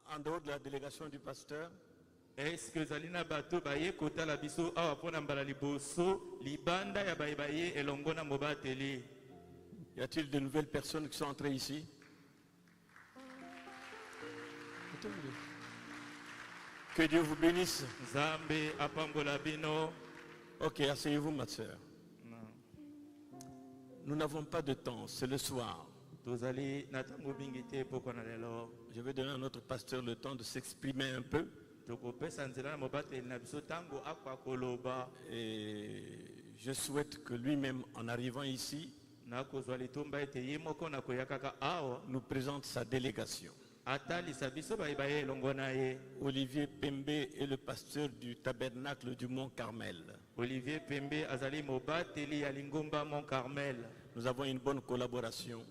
en dehors de la délégation du pasteur? Est-ce que Zalina Bato Baye Kota la biso awa pona mbala liboso libanda ya baye baye elongona mobateli? Y a-t-il de nouvelles personnes qui sont entrées ici? Que Dieu vous bénisse. Zambe apambola bino. Ok, asseyez-vous ma soeur. Nous n'avons pas de temps, c'est le soir. Tozali natango bingite poko na lelo. Je vais donner à notre pasteur le temps de s'exprimer un peu. Et je souhaite que lui-même, en arrivant ici, nous présente sa délégation. Olivier Pembe est le pasteur du tabernacle du Mont Carmel. Olivier Pembe azali mobateli ya lingomba Mont Carmel. Nous avons une bonne collaboration.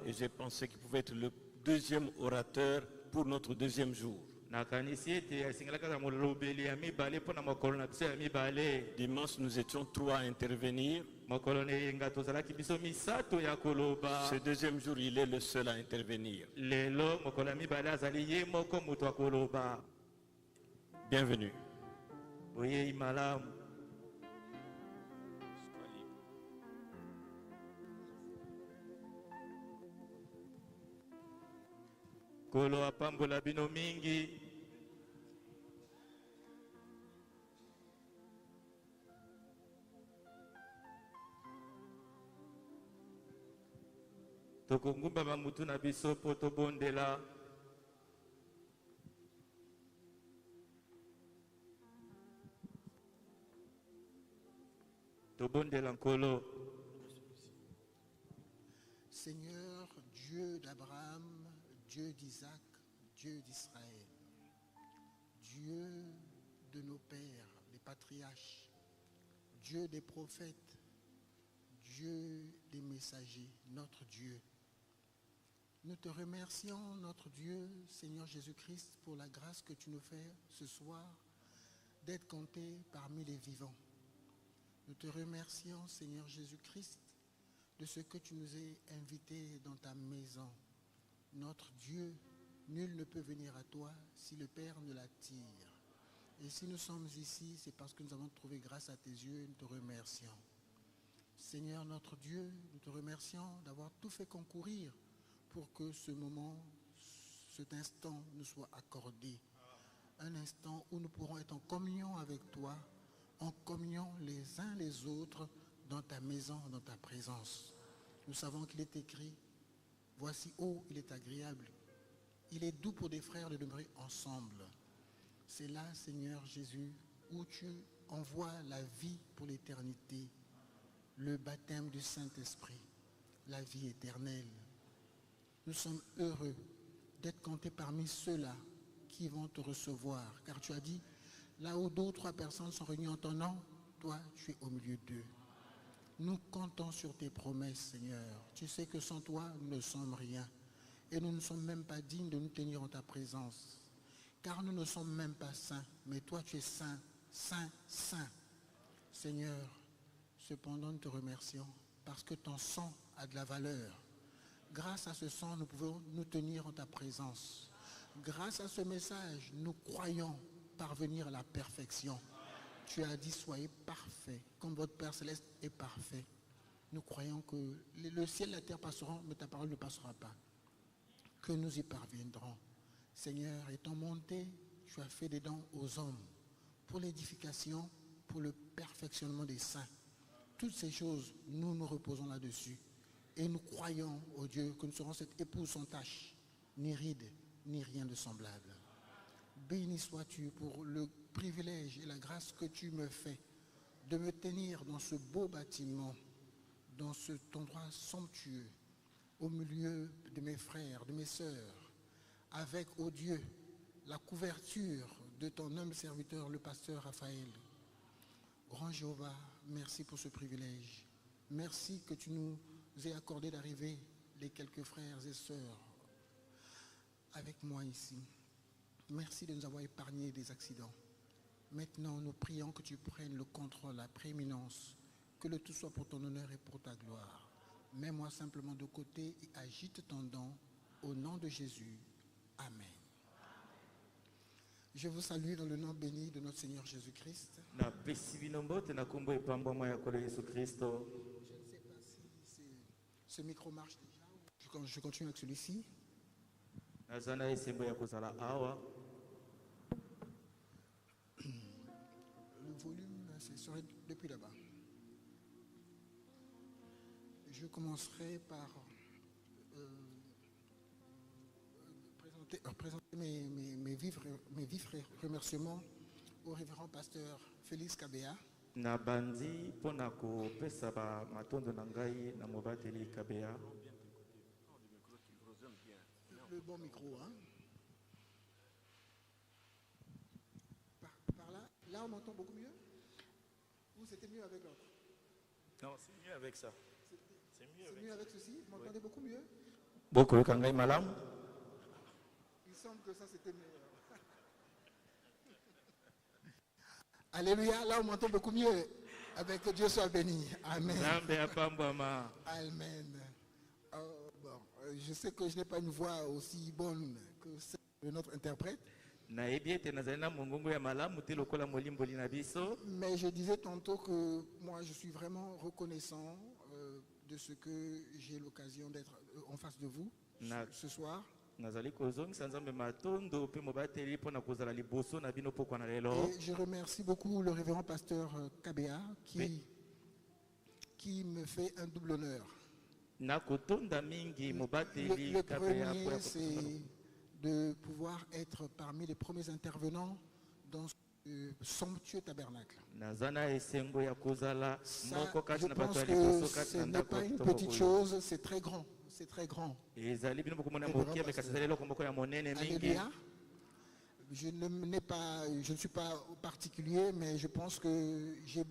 Et j'ai pensé qu'il pouvait être le deuxième orateur pour notre deuxième jour. Dimanche, nous étions 3 à intervenir. Ce deuxième jour, il est le seul à intervenir. Bienvenue. Kolo apambola bino mingi. Tokongumba mamutu na biso po tobondela. Tobondela nkolo. Seigneur, Dieu d'Abraham, Dieu d'Isaac, Dieu d'Israël, Dieu de nos pères, les patriarches, Dieu des prophètes, Dieu des messagers, notre Dieu. Nous te remercions, notre Dieu, Seigneur Jésus-Christ, pour la grâce que tu nous fais ce soir d'être compté parmi les vivants. Nous te remercions, Seigneur Jésus-Christ, de ce que tu nous as invités dans ta maison. Notre Dieu, nul ne peut venir à toi si le Père ne l'attire. Et si nous sommes ici, c'est parce que nous avons trouvé grâce à tes yeux et nous te remercions. Seigneur notre Dieu, nous te remercions d'avoir tout fait concourir pour que ce moment, cet instant nous soit accordé. Un instant où nous pourrons être en communion avec toi, en communion les uns les autres dans ta maison, dans ta présence. Nous savons qu'il est écrit, voici, oh, il est agréable. Il est doux pour des frères de demeurer ensemble. C'est là, Seigneur Jésus, où tu envoies la vie pour l'éternité, le baptême du Saint-Esprit, la vie éternelle. Nous sommes heureux d'être comptés parmi ceux-là qui vont te recevoir. Car tu as dit, là où 2 ou 3 personnes sont réunies en ton nom, toi, tu es au milieu d'eux. Nous comptons sur tes promesses, Seigneur. Tu sais que sans toi, nous ne sommes rien. Et nous ne sommes même pas dignes de nous tenir en ta présence. Car nous ne sommes même pas saints. Mais toi, tu es saint, saint, saint. Seigneur, cependant, nous te remercions parce que ton sang a de la valeur. Grâce à ce sang, nous pouvons nous tenir en ta présence. Grâce à ce message, nous croyons parvenir à la perfection. Tu as dit, soyez parfaits, comme votre Père Céleste est parfait. Nous croyons que le ciel et la terre passeront, mais ta parole ne passera pas. Que nous y parviendrons. Seigneur, étant monté, tu as fait des dons aux hommes pour l'édification, pour le perfectionnement des saints. Toutes ces choses, nous nous reposons là-dessus. Et nous croyons, ô Dieu, que nous serons cette épouse sans tache, ni ride, ni rien de semblable. Béni sois-tu pour le privilège et la grâce que tu me fais de me tenir dans ce beau bâtiment, dans cet endroit somptueux, au milieu de mes frères, de mes sœurs, avec, ô Dieu, la couverture de ton humble serviteur, le pasteur Raphaël. Grand Jéhovah, merci pour ce privilège. Merci que tu nous aies accordé d'arriver, les quelques frères et sœurs, avec moi ici. Merci de nous avoir épargné des accidents. Maintenant, nous prions que tu prennes le contrôle, la prééminence, que le tout soit pour ton honneur et pour ta gloire. Mets-moi simplement de côté et agite ton don Au nom de Jésus, Amen. Je vous salue dans le nom béni de notre Seigneur Jésus-Christ. Na pesi bino mbote na kombo epambwama ya kolo Yesu Kristo. Je ne sais pas si ce micro marche déjà. Je continue avec celui-ci. Nazana esembo ya kozala awa. Le volume, ce serait depuis là-bas. Je commencerai par présenter mes vifs remerciements au révérend pasteur Félix Kabea. Na bandi pona ko pesa ba matondo na ngai na mobateli Kabea. Le bon micro, hein. Par là, là on m'entend beaucoup mieux. Ou c'était mieux avec l'autre? Non, c'est mieux avec ça. C'est mieux avec ceci. Vous m'entendez beaucoup mieux? Boko kangai malam. Il semble que ça c'était meilleur. Alléluia, là on m'entend beaucoup mieux. Avec que Dieu soit béni. Amen. Amen. Oh, bon, je sais que je n'ai pas une voix aussi bonne que celle de notre interprète. Mais je disais tantôt que moi je suis vraiment reconnaissant de ce que j'ai l'occasion d'être en face de vous ce soir. Et je remercie beaucoup le révérend pasteur Kabea qui me fait un double honneur. Le premier, c'est de pouvoir être parmi les premiers intervenants dans ce somptueux tabernacle. Ça, je pense que ce n'est pas une petite chose, c'est très grand. C'est très grand. Alléluia. Je ne suis pas particulier, mais je pense que j'ai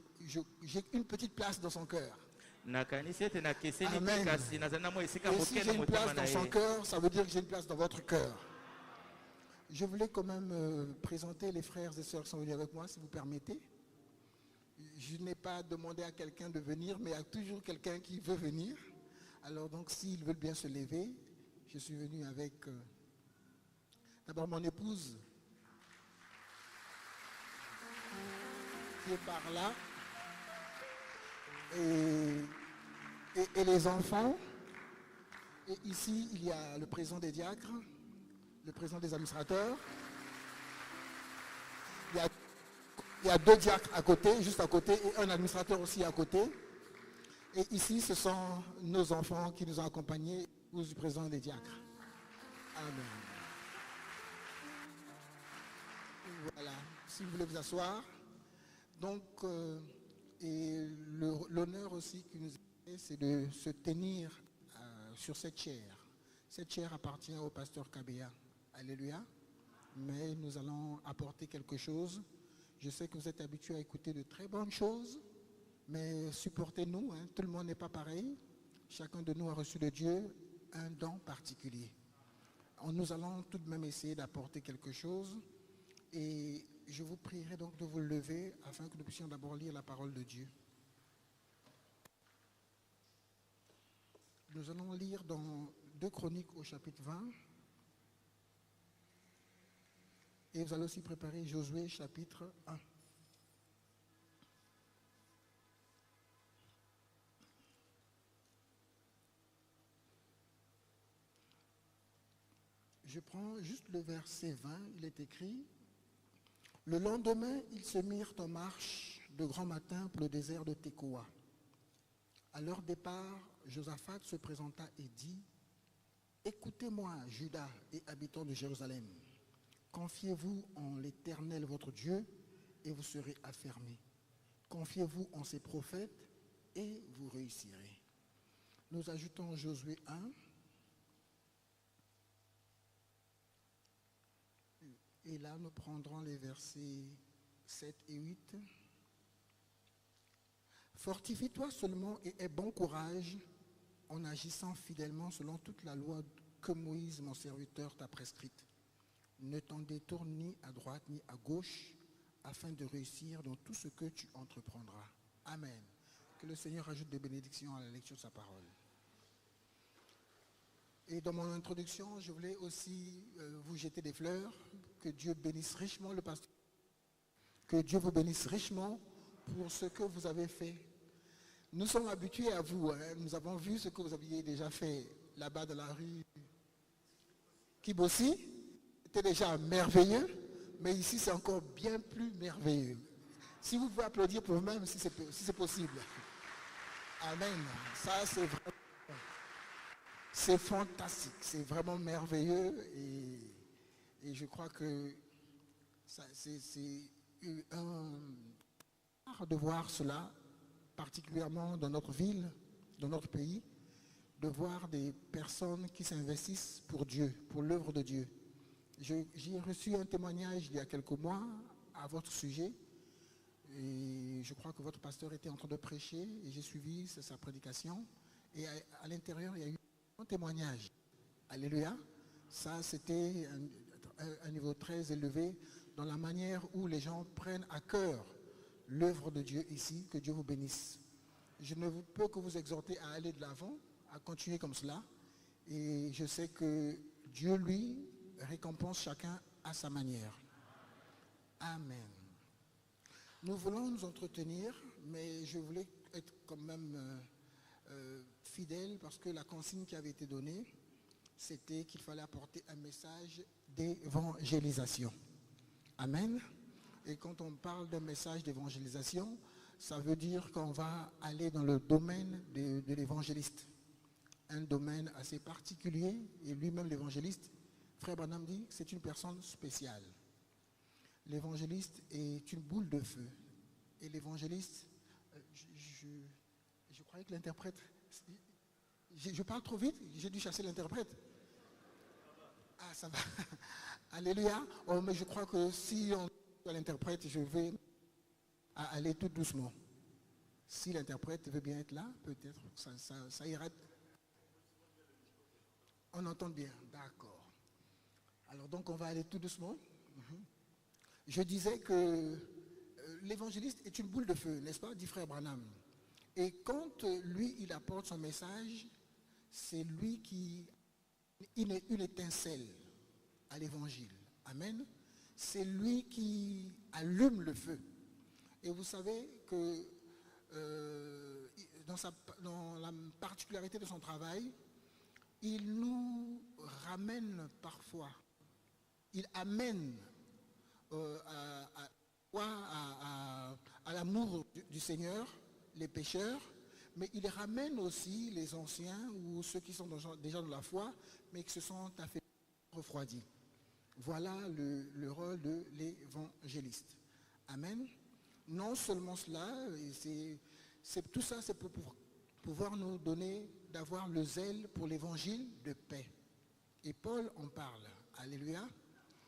une petite place dans son cœur. Amen. Et si j'ai une place dans son cœur, ça veut dire que j'ai une place dans votre cœur. Je voulais quand même présenter les frères et sœurs qui sont venus avec moi, si vous permettez. Je n'ai pas demandé à quelqu'un de venir, mais il y a toujours quelqu'un qui veut venir. Alors donc, s'ils veulent bien se lever, je suis venu avec d'abord mon épouse, qui est par là, et les enfants. Et ici, il y a le président des diacres, le président des administrateurs. Il y a deux diacres à côté, juste à côté, et un administrateur aussi à côté. Et ici, ce sont nos enfants qui nous ont accompagnés, du président des diacres. Amen. Voilà, si vous voulez vous asseoir. Donc, l'honneur aussi qui nous est, c'est de se tenir sur cette chaire. Cette chaire appartient au pasteur Kabea. Alléluia. Mais nous allons apporter quelque chose. Je sais que vous êtes habitués à écouter de très bonnes choses. Mais supportez-nous, hein, tout le monde n'est pas pareil. Chacun de nous a reçu de Dieu un don particulier. Nous allons tout de même essayer d'apporter quelque chose. Et je vous prierai donc de vous lever afin que nous puissions d'abord lire la parole de Dieu. Nous allons lire dans 2 Chroniques au chapitre 20. Et vous allez aussi préparer Josué chapitre 1. Je prends juste le verset 20, il est écrit « Le lendemain, ils se mirent en marche de grand matin pour le désert de Tekoa. À leur départ, Josaphat se présenta et dit « Écoutez-moi, Juda et habitants de Jérusalem, confiez-vous en l'Éternel votre Dieu et vous serez affermis. Confiez-vous en ses prophètes et vous réussirez. » Nous ajoutons Josué 1. Et là, nous prendrons les versets 7 et 8. « Fortifie-toi seulement et aie bon courage en agissant fidèlement selon toute la loi que Moïse, mon serviteur, t'a prescrite. Ne t'en détourne ni à droite ni à gauche, afin de réussir dans tout ce que tu entreprendras. » Amen. Que le Seigneur ajoute des bénédictions à la lecture de sa parole. Et dans mon introduction, je voulais aussi vous jeter des fleurs. Que Dieu bénisse richement le pasteur. Que Dieu vous bénisse richement pour ce que vous avez fait. Nous sommes habitués à vous. Hein. Nous avons vu ce que vous aviez déjà fait là-bas dans la rue Kibossi. C'était déjà merveilleux. Mais ici, c'est encore bien plus merveilleux. Si vous pouvez applaudir pour vous-même, si c'est possible. Amen. Ça, c'est vraiment... C'est fantastique, c'est vraiment merveilleux et je crois que c'est un art de voir cela, particulièrement dans notre ville, dans notre pays, de voir des personnes qui s'investissent pour Dieu, pour l'œuvre de Dieu. J'ai reçu un témoignage il y a quelques mois à votre sujet et je crois que votre pasteur était en train de prêcher et j'ai suivi sa prédication et à l'intérieur il y a eu un témoignage. Alléluia. Ça, c'était un niveau très élevé dans la manière où les gens prennent à cœur l'œuvre de Dieu ici. Que Dieu vous bénisse. Je ne peux que vous exhorter à aller de l'avant, à continuer comme cela. Et je sais que Dieu, lui, récompense chacun à sa manière. Amen. Nous voulons nous entretenir, mais je voulais être quand même... fidèle parce que la consigne qui avait été donnée, c'était qu'il fallait apporter un message d'évangélisation. Amen. Et quand on parle d'un message d'évangélisation, ça veut dire qu'on va aller dans le domaine de l'évangéliste. Un domaine assez particulier, et lui-même l'évangéliste, Frère Branham dit que c'est une personne spéciale. L'évangéliste est une boule de feu. Et l'évangéliste, je croyais que l'interprète... Je parle trop vite, j'ai dû chasser l'interprète. Ah, ça va. Alléluia. Oh, mais je crois que si on l'interprète, je vais aller tout doucement. Si l'interprète veut bien être là, peut-être, ça ira. On entend bien, d'accord. Alors donc on va aller tout doucement. Je disais que l'évangéliste est une boule de feu, n'est-ce pas, dit Frère Branham. Et quand lui, il apporte son message, c'est lui qui... une étincelle à l'évangile. Amen. C'est lui qui allume le feu. Et vous savez que dans la particularité de son travail, il nous ramène parfois, il amène à l'amour du Seigneur, les pécheurs, mais il ramène aussi les anciens ou ceux qui sont déjà dans la foi, mais qui se sont refroidis. Voilà le rôle de l'évangéliste. Amen. Non seulement cela, tout ça c'est pour pouvoir nous donner, d'avoir le zèle pour l'évangile de paix. Et Paul en parle. Alléluia.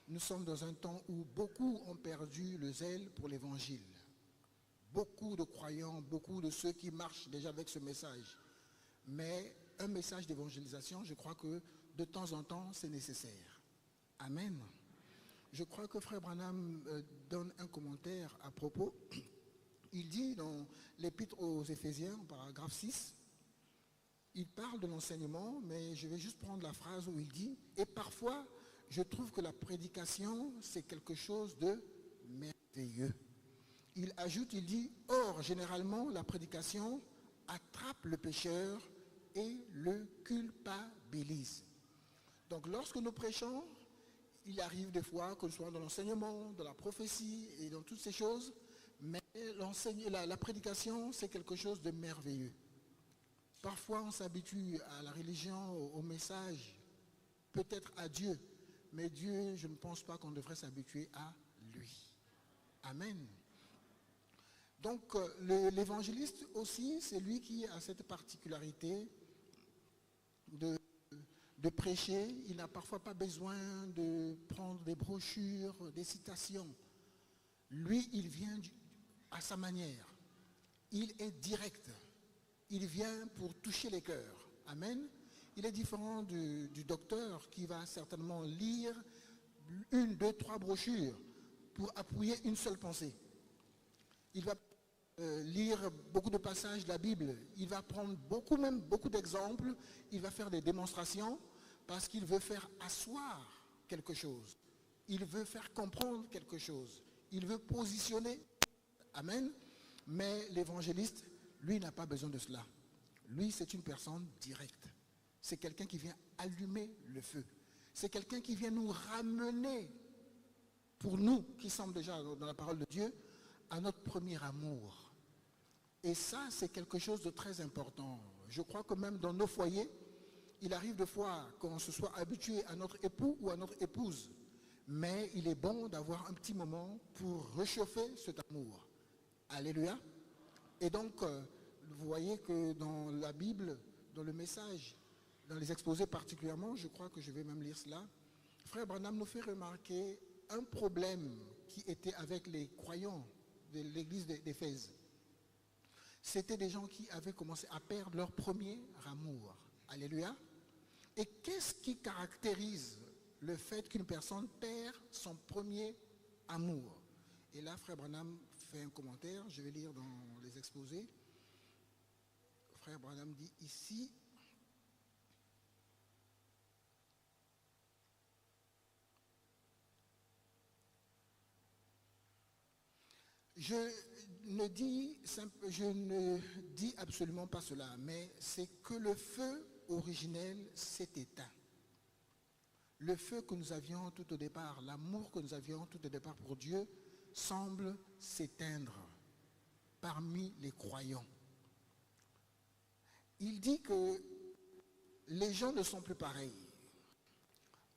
Nous sommes dans un temps où beaucoup ont perdu le zèle pour l'évangile. Beaucoup de croyants, beaucoup de ceux qui marchent déjà avec ce message. Mais un message d'évangélisation, je crois que de temps en temps, c'est nécessaire. Amen. Je crois que Frère Branham donne un commentaire à propos. Il dit dans l'Épître aux Éphésiens, paragraphe 6, il parle de l'enseignement, mais je vais juste prendre la phrase où il dit « Et parfois, je trouve que la prédication, c'est quelque chose de merveilleux. » Il ajoute, il dit « Or, généralement, la prédication attrape le pécheur et le culpabilise. » Donc, lorsque nous prêchons, il arrive des fois que ce soit dans l'enseignement, dans la prophétie et dans toutes ces choses, mais la prédication, c'est quelque chose de merveilleux. Parfois, on s'habitue à la religion, au message, peut-être à Dieu, mais Dieu, je ne pense pas qu'on devrait s'habituer à lui. Amen. Donc, l'évangéliste aussi, c'est lui qui a cette particularité de prêcher. Il n'a parfois pas besoin de prendre des brochures, des citations. Lui, il vient à sa manière. Il est direct. Il vient pour toucher les cœurs. Amen. Il est différent du docteur qui va certainement lire 1, 2, 3 brochures pour appuyer une seule pensée. Il va lire beaucoup de passages de la Bible. Il va prendre beaucoup d'exemples. Il va faire des démonstrations. parce qu'il veut faire asseoir quelque chose. Il veut faire comprendre quelque chose. Il veut positionner. Amen. Mais l'évangéliste, lui, n'a pas besoin de cela. Lui, c'est une personne directe. C'est quelqu'un qui vient allumer le feu. C'est quelqu'un qui vient nous ramener, pour nous qui sommes déjà dans la parole de Dieu, à notre premier amour. Et ça, c'est quelque chose de très important. Je crois que même dans nos foyers, il arrive de fois qu'on se soit habitué à notre époux ou à notre épouse. Mais il est bon d'avoir un petit moment pour réchauffer cet amour. Alléluia. Et donc, vous voyez que dans la Bible, dans le message, dans les exposés particulièrement, je crois que je vais même lire cela, Frère Branham nous fait remarquer un problème qui était avec les croyants de l'église d'Éphèse. C'était des gens qui avaient commencé à perdre leur premier amour. Alléluia. Et qu'est-ce qui caractérise le fait qu'une personne perd son premier amour? Et là, Frère Branham fait un commentaire, je vais lire dans les exposés. Frère Branham dit ici, je ne dis absolument pas cela, mais c'est que le feu originel s'est éteint. Le feu que nous avions tout au départ, l'amour que nous avions tout au départ pour Dieu, semble s'éteindre parmi les croyants. Il dit que les gens ne sont plus pareils.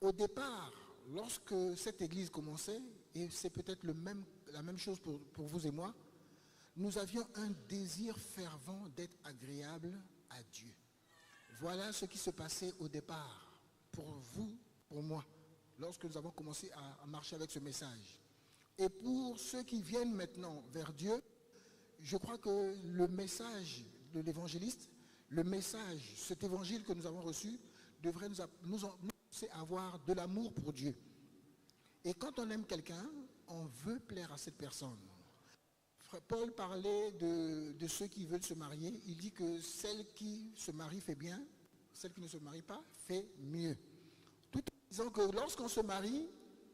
Au départ, lorsque cette église commençait, et c'est peut-être la même chose pour vous et moi, nous avions un désir fervent d'être agréable à Dieu. Voilà ce qui se passait au départ, pour vous, pour moi, lorsque nous avons commencé à marcher avec ce message. Et pour ceux qui viennent maintenant vers Dieu, je crois que le message de l'évangéliste, le message, cet évangile que nous avons reçu, devrait nous pousser à avoir de l'amour pour Dieu. Et quand on aime quelqu'un, on veut plaire à cette personne. Paul parlait de ceux qui veulent se marier. Il dit que celle qui se marie fait bien, celle qui ne se marie pas fait mieux. Tout en disant que lorsqu'on se marie,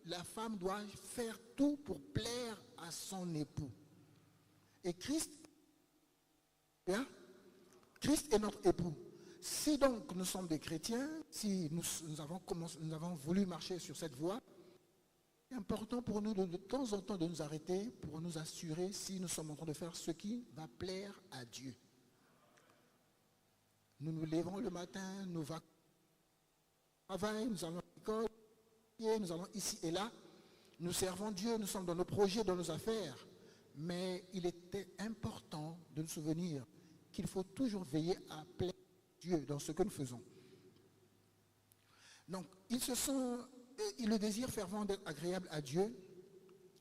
la femme doit faire tout pour plaire à son époux. Et Christ est notre époux. Si donc nous sommes des chrétiens, si nous avons voulu marcher sur cette voie, c'est important pour nous de temps en temps de nous arrêter pour nous assurer si nous sommes en train de faire ce qui va plaire à Dieu. Nous nous levons le matin, nous allons au travail, nous allons à l'école, nous allons ici et là, nous servons Dieu, nous sommes dans nos projets, dans nos affaires. Mais il était important de nous souvenir qu'il faut toujours veiller à plaire à Dieu dans ce que nous faisons. Donc, le désir fervent d'être agréable à Dieu,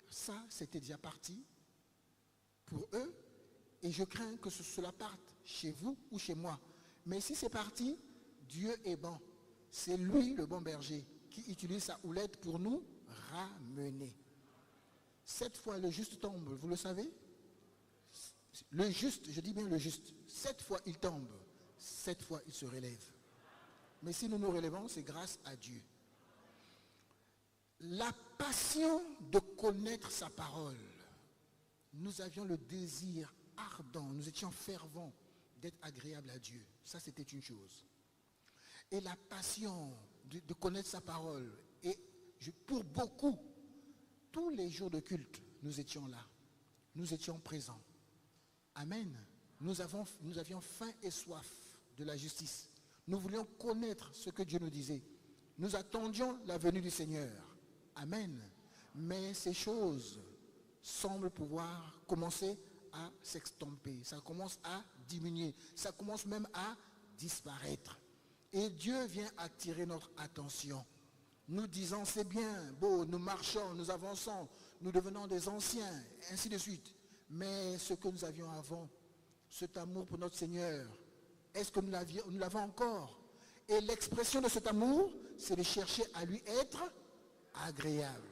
ça, c'était déjà parti pour eux. Et je crains que cela parte chez vous ou chez moi. Mais si c'est parti, Dieu est bon. C'est lui, le bon berger, qui utilise sa houlette pour nous ramener. 7 fois le juste tombe, vous le savez? Le juste, je dis bien le juste. 7 fois il tombe, 7 fois il se relève. Mais si nous nous relevons, c'est grâce à Dieu. La passion de connaître sa parole. Nous avions le désir ardent, nous étions fervents d'être agréables à Dieu. Ça, c'était une chose. Et la passion de connaître sa parole. Et pour beaucoup, tous les jours de culte, nous étions là. Nous étions présents. Amen. Nous avions faim et soif de la justice. Nous voulions connaître ce que Dieu nous disait. Nous attendions la venue du Seigneur. Amen. Mais ces choses semblent pouvoir commencer à s'extomper. Ça commence à diminuer. Ça commence même à disparaître. Et Dieu vient attirer notre attention. Nous disons, c'est bien, beau, nous marchons, nous avançons, nous devenons des anciens, ainsi de suite. Mais ce que nous avions avant, cet amour pour notre Seigneur, est-ce que nous l'avons encore? Et l'expression de cet amour, c'est de chercher à lui être agréable.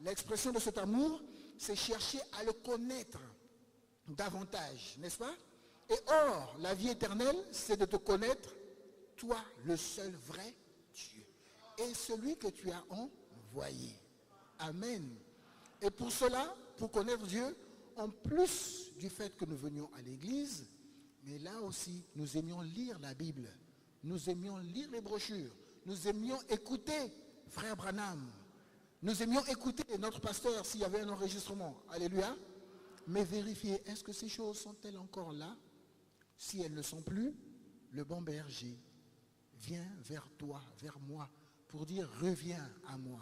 L'expression de cet amour, c'est chercher à le connaître davantage, n'est-ce pas? Et or, la vie éternelle, c'est de te connaître, toi, le seul vrai Dieu. et celui que tu as envoyé. Amen. Et pour cela, pour connaître Dieu, en plus du fait que nous venions à l'église, mais là aussi, nous aimions lire la Bible. Nous aimions lire les brochures. Nous aimions écouter Frère Branham. Nous aimions écouter notre pasteur s'il y avait un enregistrement. Alléluia. Mais vérifier, est-ce que ces choses sont-elles encore là? Si elles ne sont plus, le bon berger vient vers toi, vers moi, pour dire reviens à moi.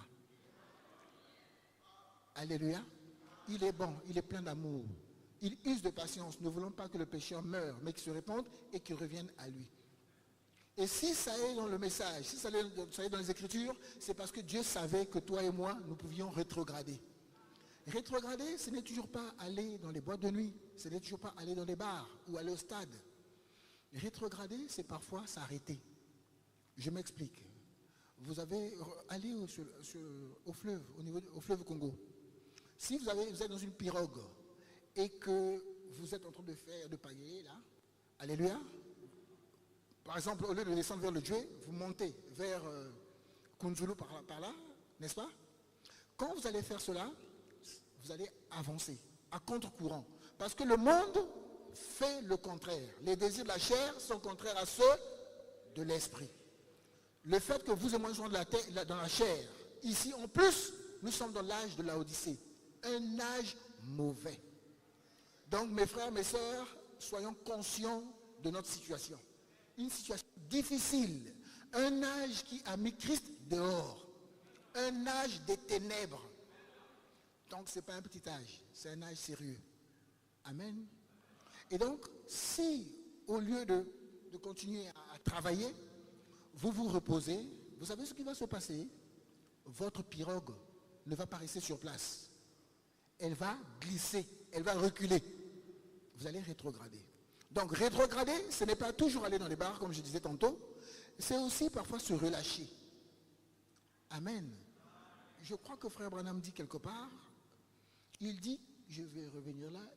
Alléluia. Il est bon, il est plein d'amour. Il use de patience. Nous ne voulons pas que le pécheur meure, mais qu'il se répande et qu'il revienne à lui. Et si ça est dans le message, si ça est dans les Écritures, c'est parce que Dieu savait que toi et moi, nous pouvions rétrograder. Rétrograder, ce n'est toujours pas aller dans les boîtes de nuit, ce n'est toujours pas aller dans les bars ou aller au stade. Rétrograder, c'est parfois s'arrêter. Je m'explique. Vous avez allé au fleuve, au fleuve Congo. Si vous êtes dans une pirogue et que vous êtes en train de pagayer là, alléluia. Par exemple, au lieu de descendre vers le Dieu, vous montez vers Kunzulu par là, n'est-ce pas? Quand vous allez faire cela, vous allez avancer à contre-courant. Parce que le monde fait le contraire. Les désirs de la chair sont contraires à ceux de l'esprit. Le fait que vous et moi soyons dans la chair, ici en plus, nous sommes dans l'âge de la Odyssée. Un âge mauvais. Donc mes frères, mes sœurs, soyons conscients de notre situation. Une situation difficile. Un âge qui a mis Christ dehors. Un âge des ténèbres. Donc ce n'est pas un petit âge, c'est un âge sérieux. Amen. Et donc, si au lieu de continuer à travailler, vous vous reposez, vous savez ce qui va se passer? Votre pirogue ne va pas rester sur place. Elle va glisser, elle va reculer. Vous allez rétrograder. Donc rétrograder, ce n'est pas toujours aller dans les bars, comme je disais tantôt. C'est aussi parfois se relâcher. Amen. Je crois que Frère Branham dit quelque part, il dit, je vais revenir là,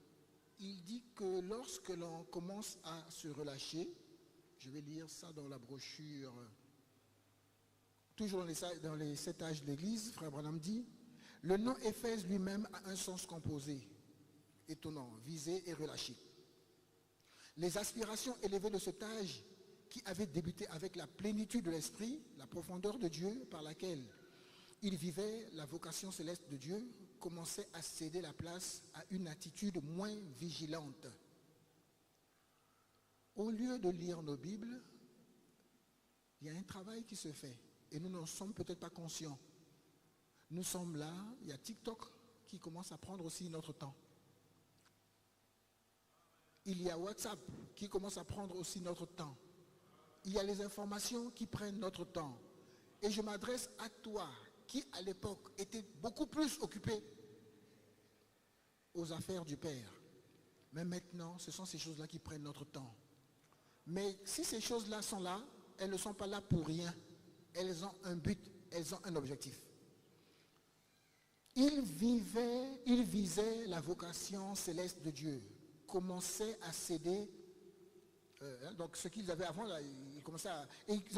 il dit que lorsque l'on commence à se relâcher, je vais lire ça dans la brochure, toujours dans les 7 âges de l'Église, Frère Branham dit, le nom Éphèse lui-même a un sens composé, étonnant, visé et relâché. Les aspirations élevées de cet âge qui avait débuté avec la plénitude de l'esprit, la profondeur de Dieu par laquelle il vivait la vocation céleste de Dieu, commençaient à céder la place à une attitude moins vigilante. Au lieu de lire nos Bibles, il y a un travail qui se fait et nous n'en sommes peut-être pas conscients. Nous sommes là, il y a TikTok qui commence à prendre aussi notre temps. Il y a WhatsApp qui commence à prendre aussi notre temps. Il y a les informations qui prennent notre temps. Et je m'adresse à toi qui à l'époque était beaucoup plus occupé aux affaires du Père. Mais maintenant, ce sont ces choses-là qui prennent notre temps. Mais si ces choses-là sont là, elles ne sont pas là pour rien. Elles ont un but, elles ont un objectif. Il visait la vocation céleste de Dieu, commençait à céder, donc ce qu'ils avaient avant, là, ils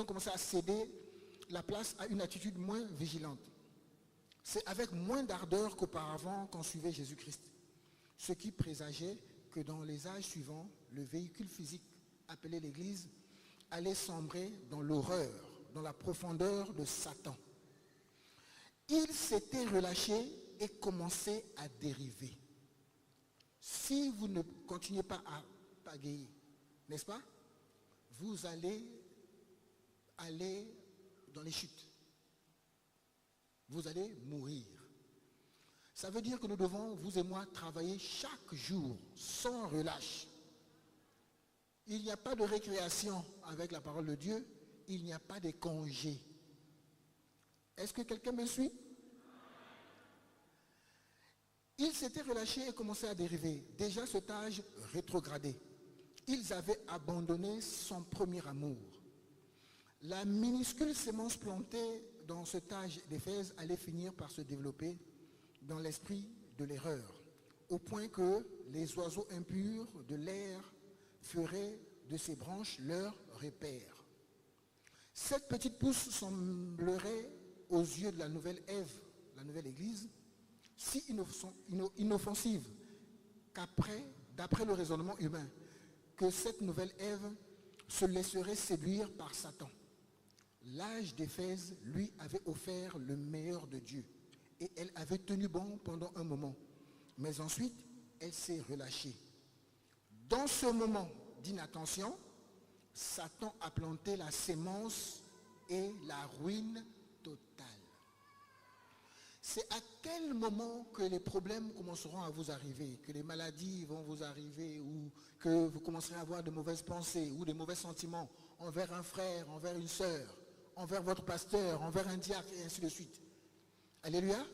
ont commencé à céder la place à une attitude moins vigilante. C'est avec moins d'ardeur qu'auparavant qu'on suivait Jésus-Christ, ce qui présageait que dans les âges suivants, le véhicule physique appelé l'Église allait sombrer dans l'horreur, dans la profondeur de Satan. Il s'était relâché et commençait à dériver. Si vous ne continuez pas à pagayer, n'est-ce pas? Vous allez aller dans les chutes. Vous allez mourir. Ça veut dire que nous devons, vous et moi, travailler chaque jour, sans relâche. Il n'y a pas de récréation avec la parole de Dieu, il n'y a pas de congé. Est-ce que quelqu'un me suit? Ils s'étaient relâchés et commençaient à dériver. Déjà cet âge rétrogradé. Ils avaient abandonné son premier amour. La minuscule sémence plantée dans cet âge d'Éphèse allait finir par se développer dans l'esprit de l'erreur, au point que les oiseaux impurs de l'air feraient de ces branches leur repère. Cette petite pousse semblerait, aux yeux de la nouvelle Ève, la nouvelle Église, si inoffensive d'après le raisonnement humain, que cette nouvelle Ève se laisserait séduire par Satan. L'âge d'Éphèse lui avait offert le meilleur de Dieu et elle avait tenu bon pendant un moment. Mais ensuite, elle s'est relâchée. Dans ce moment d'inattention, Satan a planté la sémence et la ruine totale. C'est à quel moment que les problèmes commenceront à vous arriver, que les maladies vont vous arriver, ou que vous commencerez à avoir de mauvaises pensées ou de mauvais sentiments envers un frère, envers une sœur, envers votre pasteur, envers un diacre, et ainsi de suite. Alléluia.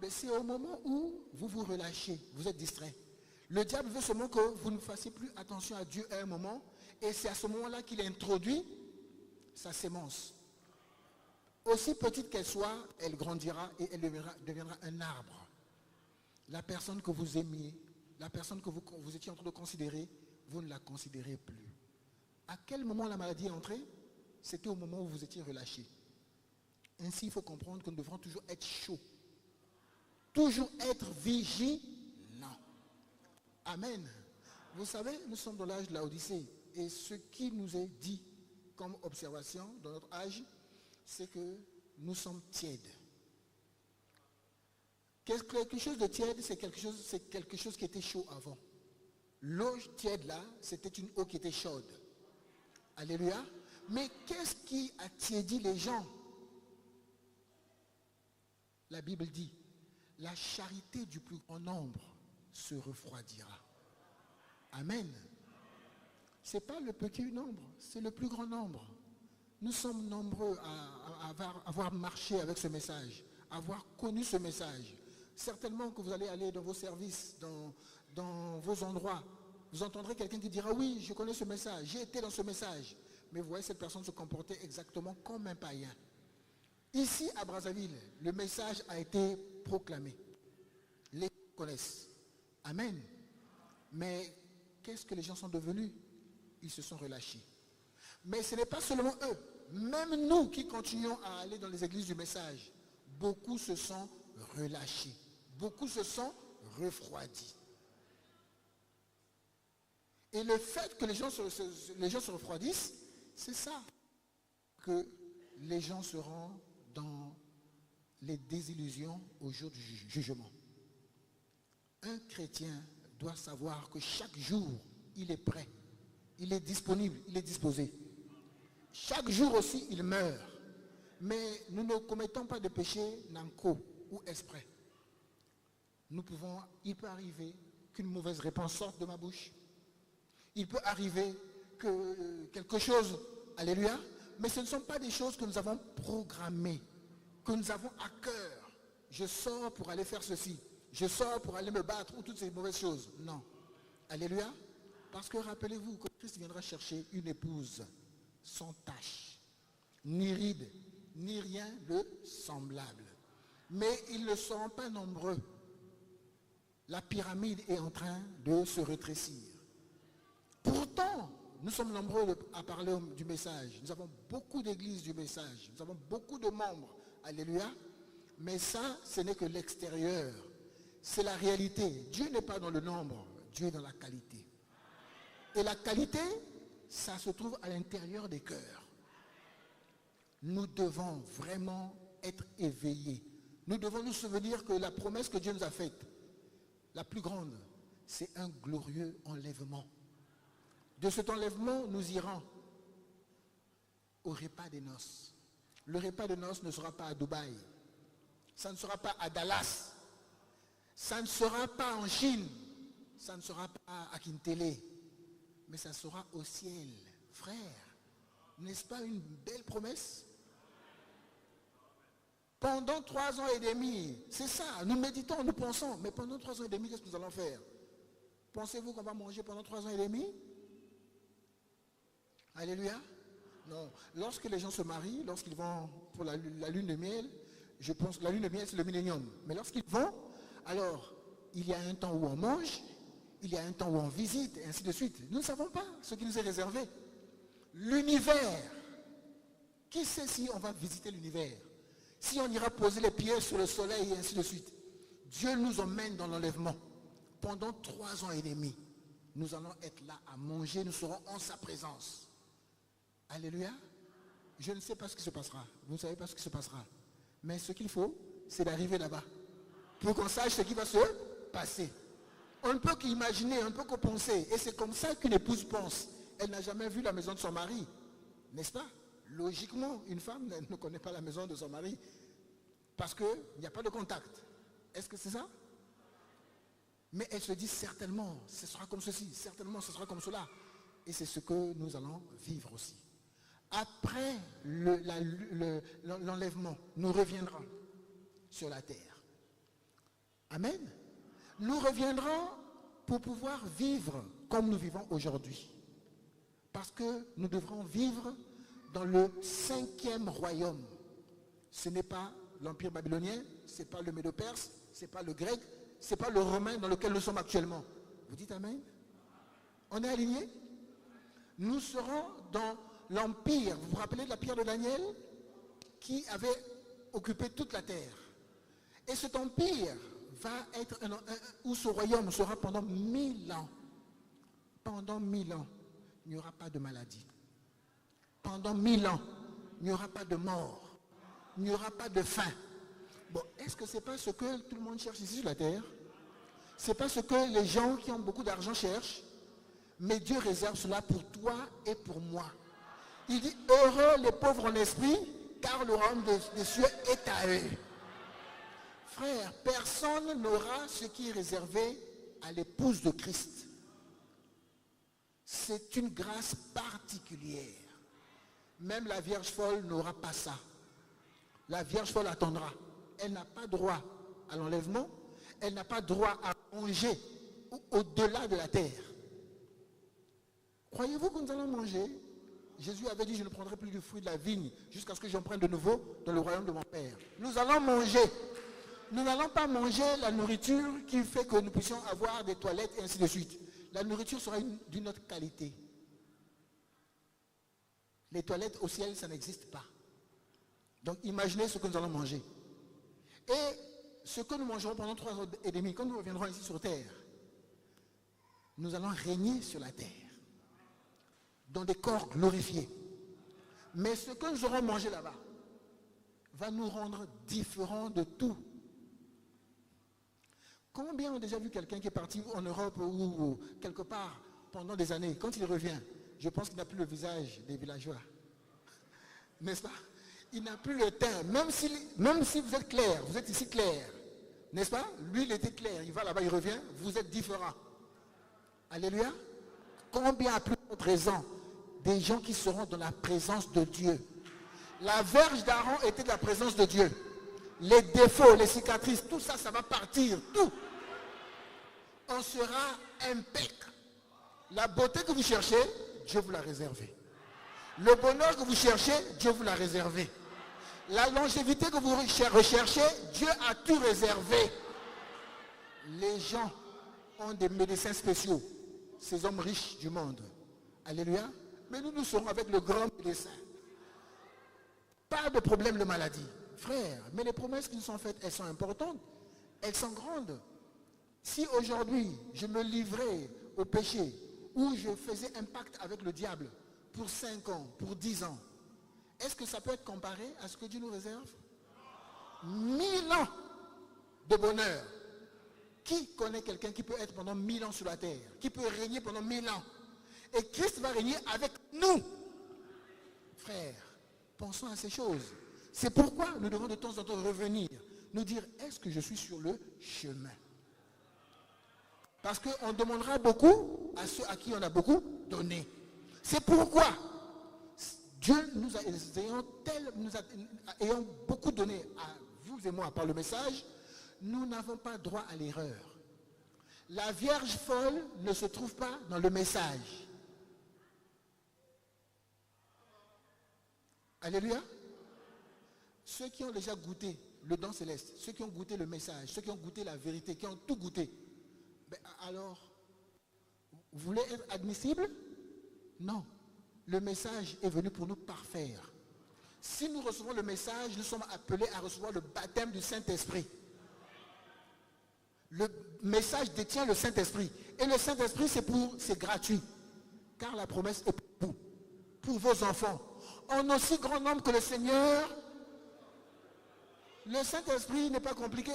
Mais c'est au moment où vous vous relâchez, vous êtes distrait. Le diable veut seulement que vous ne fassiez plus attention à Dieu à un moment, et c'est à ce moment-là qu'il introduit sa sémence. Aussi petite qu'elle soit, elle grandira et elle deviendra un arbre. La personne que vous aimiez, la personne que vous étiez en train de considérer, vous ne la considérez plus. À quel moment la maladie est entrée? C'était au moment où vous étiez relâché. Ainsi, il faut comprendre que nous devrons toujours être chauds. Toujours être vigilants. Amen. Vous savez, nous sommes dans l'âge de la Odyssée. Et ce qui nous est dit comme observation dans notre âge, c'est que nous sommes tièdes. Quelque chose de tiède, c'est quelque chose qui était chaud avant. L'eau tiède là, c'était une eau qui était chaude. Alléluia. Mais qu'est-ce qui a tiédi les gens? La Bible dit, la charité du plus grand nombre se refroidira. Amen. Ce n'est pas le petit nombre, c'est le plus grand nombre. Nous sommes nombreux à avoir marché avec ce message, à avoir connu ce message. Certainement que vous allez aller dans vos services, dans vos endroits, vous entendrez quelqu'un qui dira, oui, je connais ce message, j'ai été dans ce message. Mais vous voyez, cette personne se comportait exactement comme un païen. Ici, à Brazzaville, le message a été proclamé. Les gens connaissent. Amen. Mais qu'est-ce que les gens sont devenus? Ils se sont relâchés. Mais ce n'est pas seulement eux. Même nous qui continuons à aller dans les églises du message, beaucoup se sont relâchés. Beaucoup se sont refroidis. Et le fait que les gens se refroidissent, c'est ça que les gens seront dans les désillusions au jour du jugement. Un chrétien doit savoir que chaque jour, il est prêt, il est disponible, il est disposé. Chaque jour aussi, il meurt. Mais nous ne commettons pas de péché nanko ou exprès. Il peut arriver qu'une mauvaise réponse sorte de ma bouche. Il peut arriver que quelque chose, alléluia, mais ce ne sont pas des choses que nous avons programmées, que nous avons à cœur. Je sors pour aller faire ceci, je sors pour aller me battre, ou toutes ces mauvaises choses. Non. Alléluia. Parce que rappelez-vous que Christ viendra chercher une épouse sans tache, ni ride, ni rien de semblable. Mais ils ne seront pas nombreux. La pyramide est en train de se rétrécir. Pourtant, nous sommes nombreux à parler du message. Nous avons beaucoup d'églises du message. Nous avons beaucoup de membres. Alléluia. Mais ça, ce n'est que l'extérieur. C'est la réalité. Dieu n'est pas dans le nombre. Dieu est dans la qualité. Et la qualité, ça se trouve à l'intérieur des cœurs. Nous devons vraiment être éveillés. Nous devons nous souvenir que la promesse que Dieu nous a faite, la plus grande, c'est un glorieux enlèvement. De cet enlèvement, nous irons au repas des noces. Le repas des noces ne sera pas à Dubaï. Ça ne sera pas à Dallas. Ça ne sera pas en Chine. Ça ne sera pas à Kintélé. Mais ça sera au ciel. Frère, n'est-ce pas une belle promesse? Pendant 3 ans et demi, c'est ça, nous méditons, nous pensons, mais pendant 3 ans et demi, qu'est-ce que nous allons faire? Pensez-vous qu'on va manger pendant 3 ans et demi? Alléluia. Non. Lorsque les gens se marient, lorsqu'ils vont pour la lune de miel, je pense que la lune de miel, c'est le millénium. Mais lorsqu'ils vont, alors, il y a un temps où on mange, il y a un temps où on visite, et ainsi de suite. Nous ne savons pas ce qui nous est réservé. L'univers Qui sait si on va visiter l'univers? Si on ira poser les pieds sur le soleil et ainsi de suite. Dieu nous emmène dans l'enlèvement. Pendant 3 ans et demi, nous allons être là à manger, nous serons en sa présence. Alléluia. Je ne sais pas ce qui se passera. Vous ne savez pas ce qui se passera. Mais ce qu'il faut, c'est d'arriver là-bas. Pour qu'on sache ce qui va se passer. On ne peut qu'imaginer, on ne peut que penser. Et c'est comme ça qu'une épouse pense. Elle n'a jamais vu la maison de son mari. N'est-ce pas? Logiquement, une femme ne connaît pas la maison de son mari. Parce qu'il n'y a pas de contact. Est-ce que c'est ça? Mais elle se dit certainement, ce sera comme ceci. Certainement, ce sera comme cela. Et c'est ce que nous allons vivre aussi. Après l'enlèvement, nous reviendrons sur la terre. Amen. Nous reviendrons pour pouvoir vivre comme nous vivons aujourd'hui. Parce que nous devrons vivre dans le 5e royaume. Ce n'est pas l'Empire babylonien, ce n'est pas le Médo-Perse, ce n'est pas le grec, ce n'est pas le romain dans lequel nous sommes actuellement. Vous dites Amen? On est alignés? Nous serons dans l'Empire. Vous vous rappelez de la pierre de Daniel qui avait occupé toute la terre. Et cet empire va être, où ce royaume sera pendant 1000 ans. Pendant 1000 ans, il n'y aura pas de maladie. Pendant 1000 ans, il n'y aura pas de mort. Il n'y aura pas de faim. Bon, est-ce que ce n'est pas ce que tout le monde cherche ici sur la terre? Ce n'est pas ce que les gens qui ont beaucoup d'argent cherchent? Mais Dieu réserve cela pour toi et pour moi. Il dit, heureux les pauvres en esprit, car le royaume des cieux est à eux. Frère, personne n'aura ce qui est réservé à l'épouse de Christ. C'est une grâce particulière. Même la Vierge folle n'aura pas ça. La Vierge folle attendra. Elle n'a pas droit à l'enlèvement. Elle n'a pas droit à manger au-delà de la terre. Croyez-vous que nous allons manger? Jésus avait dit, je ne prendrai plus du fruit de la vigne jusqu'à ce que j'en prenne de nouveau dans le royaume de mon Père. Nous allons manger. Nous n'allons pas manger la nourriture qui fait que nous puissions avoir des toilettes et ainsi de suite. La nourriture sera d'une autre qualité. Les toilettes au ciel, ça n'existe pas. Donc imaginez ce que nous allons manger. Et ce que nous mangerons pendant 3 ans et demi, quand nous reviendrons ici sur terre, nous allons régner sur la terre, dans des corps glorifiés. Mais ce que nous aurons mangé là-bas va nous rendre différents de tout. Combien ont déjà vu quelqu'un qui est parti en Europe ou quelque part pendant des années, quand il revient, je pense qu'il n'a plus le visage des villageois. N'est-ce pas? Il n'a plus le teint. Même si vous êtes clair, vous êtes ici clair. N'est-ce pas? Lui, il était clair. Il va là-bas, il revient. Vous êtes différents. Alléluia. Combien à plus de raison des gens qui seront dans la présence de Dieu? La verge d'Aaron était de la présence de Dieu. Les défauts, les cicatrices, tout ça, ça va partir. Tout. On sera impeccable. La beauté que vous cherchez, Dieu vous l'a réservée. Le bonheur que vous cherchez, Dieu vous l'a réservé. La longévité que vous recherchez, Dieu a tout réservé. Les gens ont des médecins spéciaux, ces hommes riches du monde. Alléluia. Mais nous serons avec le grand médecin. Pas de problème de maladie. Frère, mais les promesses qui nous sont faites, elles sont importantes. Elles sont grandes. Si aujourd'hui, je me livrais au péché, ou je faisais un pacte avec le diable pour 5 ans, pour 10 ans, est-ce que ça peut être comparé à ce que Dieu nous réserve? 1000 ans de bonheur. Qui connaît quelqu'un qui peut être pendant 1000 ans sur la terre? Qui peut régner pendant 1000 ans? Et Christ va régner avec nous. Frères, pensons à ces choses. C'est pourquoi nous devons de temps en temps revenir, nous dire, est-ce que je suis sur le chemin? Parce qu'on demandera beaucoup à ceux à qui on a beaucoup donné. C'est pourquoi Dieu ayant beaucoup donné à vous et moi par le message, nous n'avons pas droit à l'erreur. La Vierge folle ne se trouve pas dans le message. Alléluia. Ceux qui ont déjà goûté le don céleste, ceux qui ont goûté le message, ceux qui ont goûté la vérité, qui ont tout goûté, ben alors, vous voulez être admissible? Non. Le message est venu pour nous parfaire. Si nous recevons le message, nous sommes appelés à recevoir le baptême du Saint-Esprit. Le message détient le Saint-Esprit. Et le Saint-Esprit, c'est gratuit. Car la promesse est pour vous, pour vos enfants. En aussi grand nombre que le Seigneur, le Saint-Esprit n'est pas compliqué.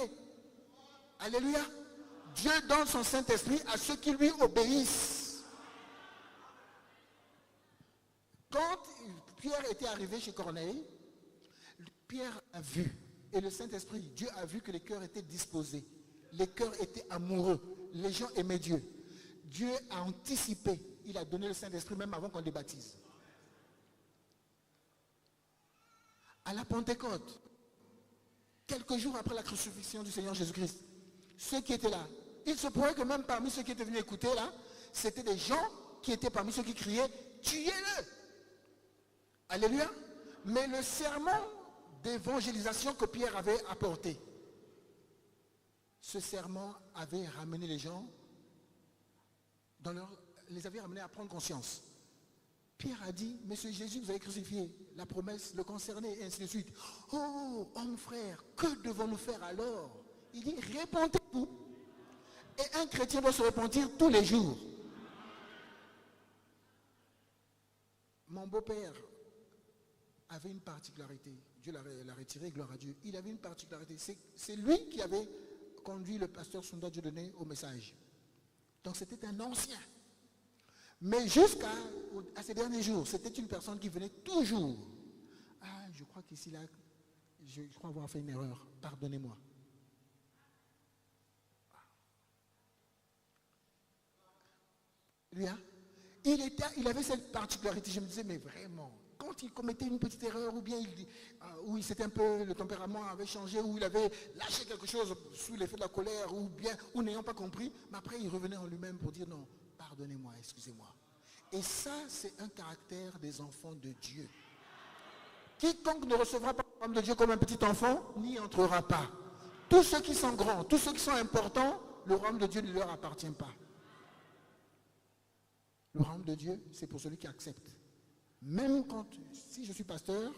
Alléluia. Dieu donne son Saint-Esprit à ceux qui lui obéissent. Quand Pierre était arrivé chez Corneille, Pierre a vu, et le Saint-Esprit, Dieu a vu que les cœurs étaient disposés. Les cœurs étaient amoureux. Les gens aimaient Dieu. Dieu a anticipé. Il a donné le Saint-Esprit même avant qu'on les baptise. À la Pentecôte, quelques jours après la crucifixion du Seigneur Jésus-Christ, ceux qui étaient là, il se pourrait que même parmi ceux qui étaient venus écouter là, c'était des gens qui étaient parmi ceux qui criaient « Tuez-le !» Alléluia. Mais le serment d'évangélisation que Pierre avait apporté, ce serment avait ramené les gens, les avait ramenés à prendre conscience. Pierre a dit, Monsieur Jésus, vous avez crucifié, la promesse le concernait, et ainsi de suite. Oh, homme frère, que devons-nous faire alors? Il dit, répentez-vous. Et un chrétien doit se repentir tous les jours. Mon beau-père avait une particularité. Dieu l'a retiré, gloire à Dieu. Il avait une particularité. C'est lui qui avait conduit le pasteur Sunda Dieudonné au message. Donc c'était un ancien. Mais jusqu'à ces derniers jours, c'était une personne qui venait toujours. Ah, je crois qu'ici, là, je crois avoir fait une erreur. Pardonnez-moi. Lui, hein? Il avait cette particularité. Je me disais, mais vraiment, quand il commettait une petite erreur, ou bien où il s'était un peu, le tempérament avait changé, ou il avait lâché quelque chose sous l'effet de la colère, ou n'ayant pas compris, mais après il revenait en lui-même pour dire non, pardonnez-moi, excusez-moi. Et ça, c'est un caractère des enfants de Dieu. Quiconque ne recevra pas l'homme de Dieu comme un petit enfant, n'y entrera pas. Tous ceux qui sont grands, tous ceux qui sont importants, le royaume de Dieu ne leur appartient pas. Le royaume de Dieu, c'est pour celui qui accepte. Même si je suis pasteur,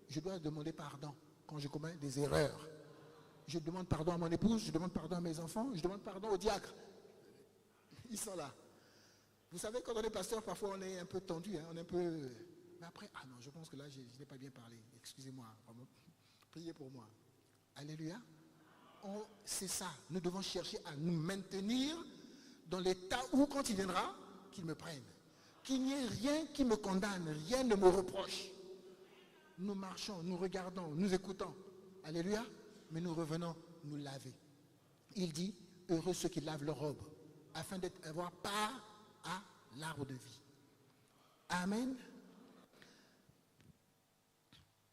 je dois demander pardon quand je commets des erreurs. Je demande pardon à mon épouse, je demande pardon à mes enfants, je demande pardon au diacre. Ils sont là. Vous savez, quand on est pasteur, parfois on est un peu tendu, hein, on est un peu... Mais après, ah non, je pense que là, je n'ai pas bien parlé. Excusez-moi, priez pour moi. Alléluia. C'est ça, nous devons chercher à nous maintenir dans l'état où, quand il viendra, qu'il me prenne. Qu'il n'y ait rien qui me condamne, rien ne me reproche. Nous marchons, nous regardons, nous écoutons. Alléluia. Mais nous revenons nous laver. Il dit, heureux ceux qui lavent leur robe, afin d'avoir part à l'arbre de vie. Amen.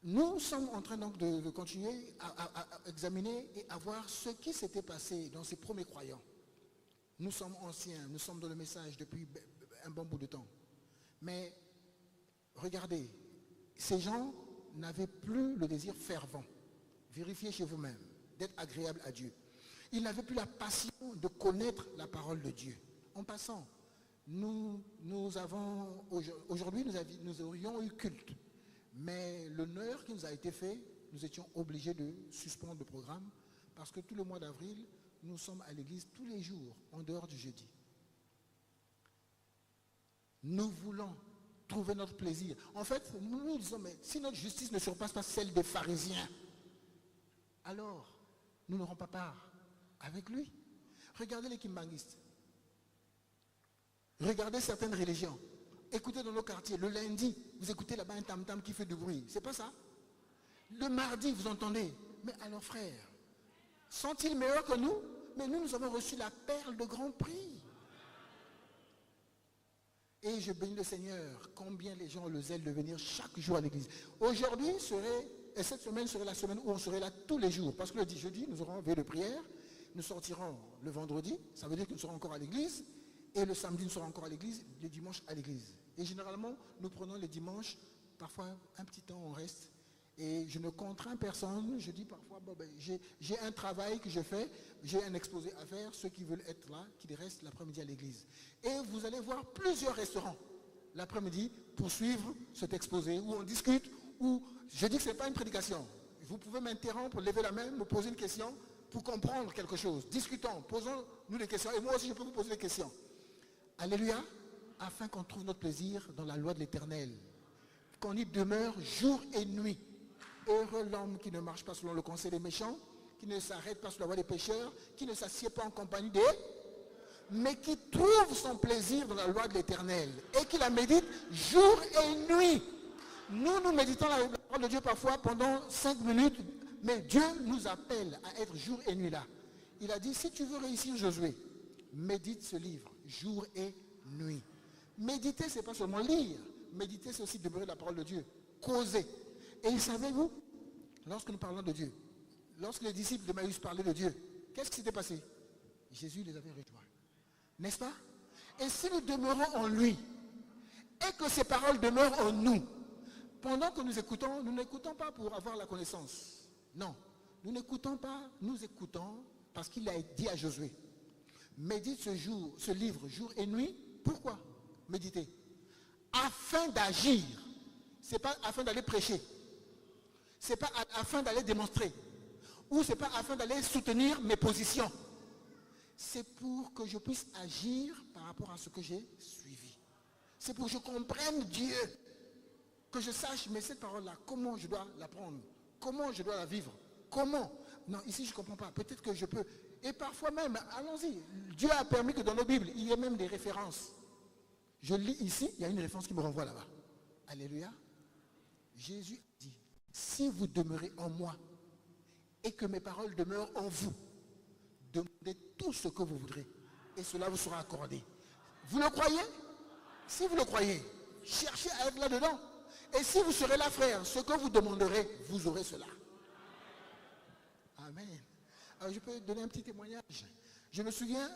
Nous sommes en train donc de continuer à examiner et à voir ce qui s'était passé dans ces premiers croyants. Nous sommes anciens, nous sommes dans le message depuis un bon bout de temps. Mais regardez, ces gens n'avaient plus le désir fervent. Vérifiez chez vous-même, d'être agréable à Dieu. Ils n'avaient plus la passion de connaître la parole de Dieu. En passant, aujourd'hui, nous aurions eu culte. Mais l'honneur qui nous a été fait, nous étions obligés de suspendre le programme parce que tout le mois d'avril, nous sommes à l'église tous les jours, en dehors du jeudi. Nous voulons trouver notre plaisir. En fait, nous nous disons, mais si notre justice ne surpasse pas celle des pharisiens, alors nous n'aurons pas part avec lui. Regardez les kimbanguistes. Regardez certaines religions. Écoutez dans nos quartiers, le lundi, vous écoutez là-bas un tam-tam qui fait du bruit. C'est pas ça? Le mardi, vous entendez. Mais alors frères, sont-ils meilleurs que nous? Mais nous avons reçu la perle de grand prix. Et je bénis le Seigneur, combien les gens ont le zèle de venir chaque jour à l'église. Aujourd'hui et cette semaine serait la semaine où on serait là tous les jours. Parce que le jeudi, nous aurons veillé de prière. Nous sortirons le vendredi, ça veut dire que nous serons encore à l'église. Et le samedi, nous serons encore à l'église, le dimanche à l'église. Et généralement, nous prenons les dimanches, parfois un petit temps, on reste. Et je ne contrains personne, je dis parfois, bon, ben, j'ai un travail que je fais, j'ai un exposé à faire, ceux qui veulent être là, qu'ils restent l'après-midi à l'église. Et vous allez voir plusieurs restaurants l'après-midi pour suivre cet exposé, où on discute, Ou je dis que ce n'est pas une prédication. Vous pouvez m'interrompre, lever la main, me poser une question pour comprendre quelque chose. Discutons, posons-nous des questions. Et moi aussi, je peux vous poser des questions. Alléluia. Afin qu'on trouve notre plaisir dans la loi de l'Éternel. Qu'on y demeure jour et nuit. Heureux l'homme qui ne marche pas selon le conseil des méchants, qui ne s'arrête pas sur la voie des pécheurs, qui ne s'assied pas en compagnie des... mais qui trouve son plaisir dans la loi de l'Éternel et qui la médite jour et nuit. Nous méditons la parole de Dieu parfois pendant 5 minutes, mais Dieu nous appelle à être jour et nuit là. Il a dit, si tu veux réussir Josué, médite ce livre, jour et nuit. Méditer, ce n'est pas seulement lire. Méditer, c'est aussi demeurer la parole de Dieu. Causer. Et savez-vous, lorsque nous parlons de Dieu, lorsque les disciples de Maïs parlaient de Dieu, qu'est-ce qui s'était passé? Jésus les avait rejoints. N'est-ce pas? Et si nous demeurons en lui, et que ses paroles demeurent en nous, pendant que nous écoutons, nous n'écoutons pas pour avoir la connaissance. Non, nous n'écoutons pas, nous écoutons parce qu'il a dit à Josué, médite ce livre jour et nuit. Pourquoi méditer? Afin d'agir. Ce n'est pas afin d'aller prêcher. Ce n'est pas afin d'aller démontrer. Ou ce n'est pas afin d'aller soutenir mes positions. C'est pour que je puisse agir par rapport à ce que j'ai suivi. C'est pour que je comprenne Dieu. Que je sache, mais cette parole-là, comment je dois l'apprendre? Comment je dois la vivre? Comment? Non, ici je ne comprends pas. Peut-être que je peux. Et parfois même, allons-y. Dieu a permis que dans nos Bibles, il y ait même des références. Je lis ici, il y a une référence qui me renvoie là-bas. Alléluia. Jésus dit, si vous demeurez en moi et que mes paroles demeurent en vous, demandez tout ce que vous voudrez et cela vous sera accordé. Vous le croyez? Si vous le croyez, cherchez à être là-dedans. Et si vous serez là, frère, ce que vous demanderez, vous aurez cela. Amen. Alors je peux donner un petit témoignage. Je me souviens,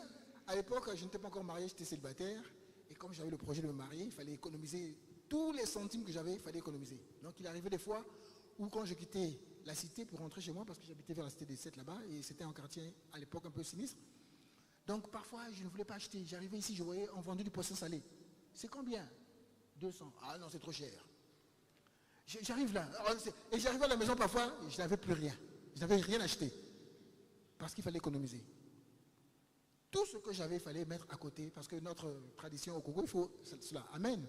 à l'époque, je n'étais pas encore marié, j'étais célibataire. Et comme j'avais le projet de me marier, il fallait économiser tous les centimes que j'avais, il fallait économiser. Donc il arrivait des fois où quand je quittais la cité pour rentrer chez moi, parce que j'habitais vers la cité des 7 là-bas, et c'était un quartier à l'époque un peu sinistre. Donc parfois je ne voulais pas acheter. J'arrivais ici, je voyais, on vendait du poisson salé. C'est combien? 200. Ah non, c'est trop cher. J'arrive là, et j'arrive à la maison parfois, je n'avais plus rien. Je n'avais rien acheté. Parce qu'il fallait économiser. Tout ce que j'avais, il fallait mettre à côté, parce que notre tradition au Congo, il faut cela. Amen.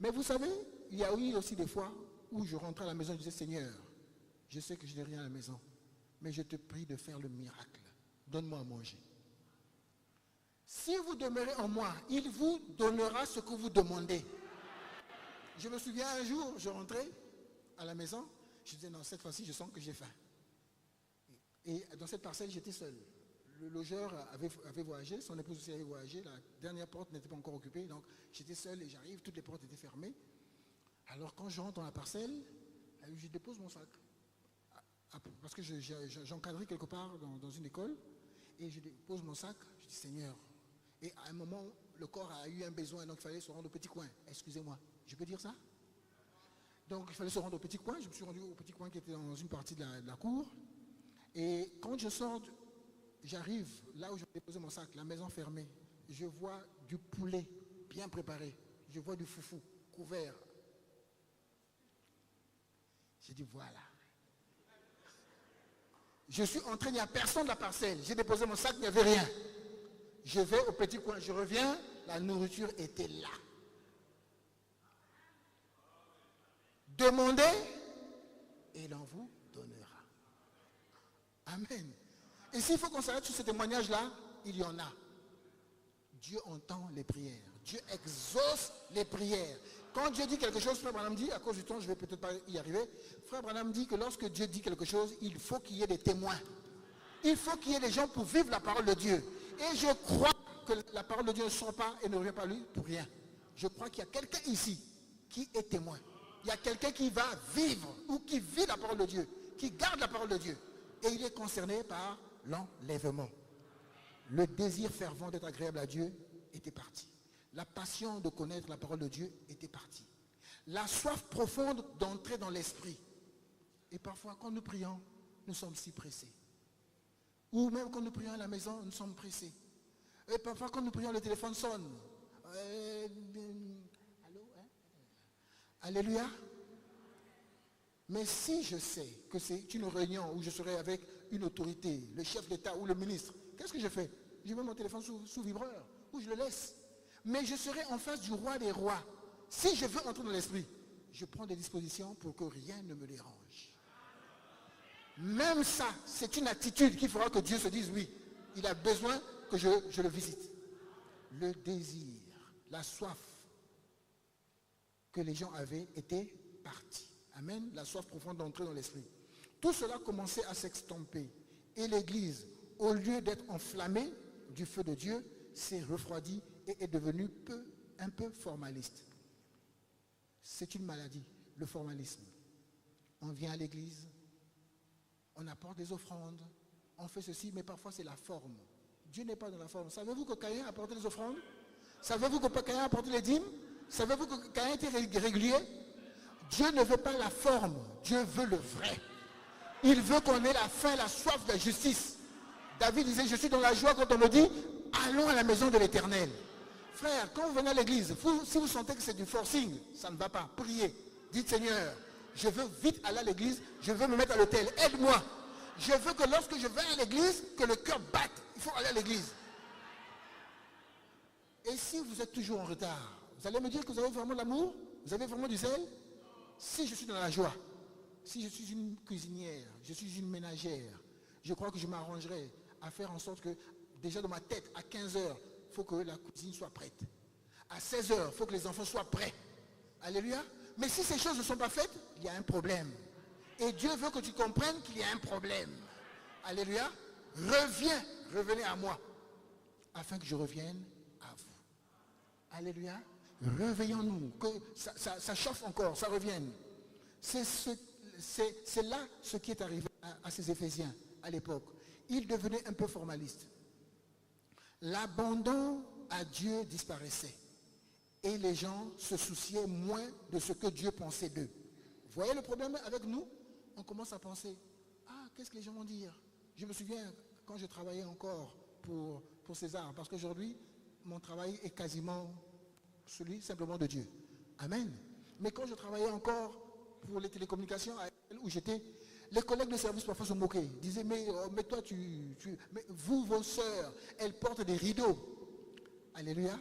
Mais vous savez, il y a eu aussi des fois où je rentrais à la maison et je disais, Seigneur, je sais que je n'ai rien à la maison, mais je te prie de faire le miracle. Donne-moi à manger. Si vous demeurez en moi, il vous donnera ce que vous demandez. Je me souviens un jour, je rentrais à la maison, je disais, non, cette fois-ci, je sens que j'ai faim. Et dans cette parcelle, j'étais seul. Le logeur avait voyagé, son épouse aussi avait voyagé, la dernière porte n'était pas encore occupée, donc j'étais seul et j'arrive, toutes les portes étaient fermées. Alors quand je rentre dans la parcelle, je dépose mon sac. Parce que j'encadrais quelque part dans une école, et je dépose mon sac, je dis Seigneur. Et à un moment, le corps a eu un besoin, donc il fallait se rendre au petit coin. Excusez-moi, je peux dire ça? Donc il fallait se rendre au petit coin, je me suis rendu au petit coin qui était dans une partie de la cour. Et quand je sors, j'arrive là où je déposais mon sac, la maison fermée. Je vois du poulet bien préparé. Je vois du foufou couvert. J'ai dit voilà. Je suis entré, il n'y a personne de la parcelle. J'ai déposé mon sac, il n'y avait rien. Je vais au petit coin, je reviens, la nourriture était là. Demandez et il en vous donnera. Amen. Et s'il faut qu'on s'arrête sur ce témoignage-là, il y en a. Dieu entend les prières. Dieu exauce les prières. Quand Dieu dit quelque chose, Frère Branham dit, à cause du temps, je ne vais peut-être pas y arriver, Frère Branham dit que lorsque Dieu dit quelque chose, il faut qu'il y ait des témoins. Il faut qu'il y ait des gens pour vivre la parole de Dieu. Et je crois que la parole de Dieu ne sort pas et ne revient pas à lui pour rien. Je crois qu'il y a quelqu'un ici qui est témoin. Il y a quelqu'un qui va vivre ou qui vit la parole de Dieu, qui garde la parole de Dieu. Et il est concerné par l'enlèvement. Le désir fervent d'être agréable à Dieu était parti. La passion de connaître la parole de Dieu était partie. La soif profonde d'entrer dans l'esprit. Et parfois, quand nous prions, nous sommes si pressés. Ou même quand nous prions à la maison, nous sommes pressés. Et parfois, quand nous prions, le téléphone sonne. Allô, hein? Alléluia. Mais si je sais que c'est une réunion où je serai avec une autorité, le chef d'État ou le ministre, qu'est-ce que je fais? Je mets mon téléphone sous vibreur ou je le laisse. Mais je serai en face du roi des rois. Si je veux entrer dans l'esprit, je prends des dispositions pour que rien ne me dérange. Même ça, c'est une attitude qui fera que Dieu se dise oui, il a besoin que je le visite. Le désir, la soif que les gens avaient était partie. Amen. La soif profonde d'entrer dans l'esprit. Tout cela commençait à s'extomper. Et l'Église, au lieu d'être enflammée du feu de Dieu, s'est refroidie et est devenue un peu formaliste. C'est une maladie, le formalisme. On vient à l'église, on apporte des offrandes, on fait ceci, mais parfois c'est la forme. Dieu n'est pas dans la forme. Savez-vous que Caïn a apporté des offrandes? Savez-vous que Caïn a apporté les dîmes? Savez-vous que Caïn était régulier? Dieu ne veut pas la forme, Dieu veut le vrai. Il veut qu'on ait la faim, la soif de la justice. David disait, je suis dans la joie quand on me dit, allons à la maison de l'Éternel. Frère, quand vous venez à l'église, si vous sentez que c'est du forcing, ça ne va pas. Priez. Dites, Seigneur, je veux vite aller à l'église, je veux me mettre à l'autel. Aide-moi. Je veux que lorsque je vais à l'église, que le cœur batte. Il faut aller à l'église. Et si vous êtes toujours en retard, vous allez me dire que vous avez vraiment l'amour? Vous avez vraiment du zèle? Si je suis dans la joie, si je suis une cuisinière, je suis une ménagère, je crois que je m'arrangerai à faire en sorte que, déjà dans ma tête, à 15 heures, il faut que la cuisine soit prête. À 16 heures, il faut que les enfants soient prêts. Alléluia. Mais si ces choses ne sont pas faites, il y a un problème. Et Dieu veut que tu comprennes qu'il y a un problème. Alléluia. Revenez à moi, afin que je revienne à vous. Alléluia. Réveillons-nous, que ça chauffe encore, ça revienne. C'est là ce qui est arrivé à ces Éphésiens à l'époque. Ils devenaient un peu formalistes. L'abandon à Dieu disparaissait. Et les gens se souciaient moins de ce que Dieu pensait d'eux. Vous voyez le problème avec nous? On commence à penser, ah, qu'est-ce que les gens vont dire? Je me souviens quand je travaillais encore pour César, parce qu'aujourd'hui, mon travail est quasiment celui simplement de Dieu. Amen. Mais quand je travaillais encore pour les télécommunications, où j'étais, les collègues de service parfois se moquaient. Ils disaient, mais toi, mais vous, vos sœurs, elles portent des rideaux. Alléluia.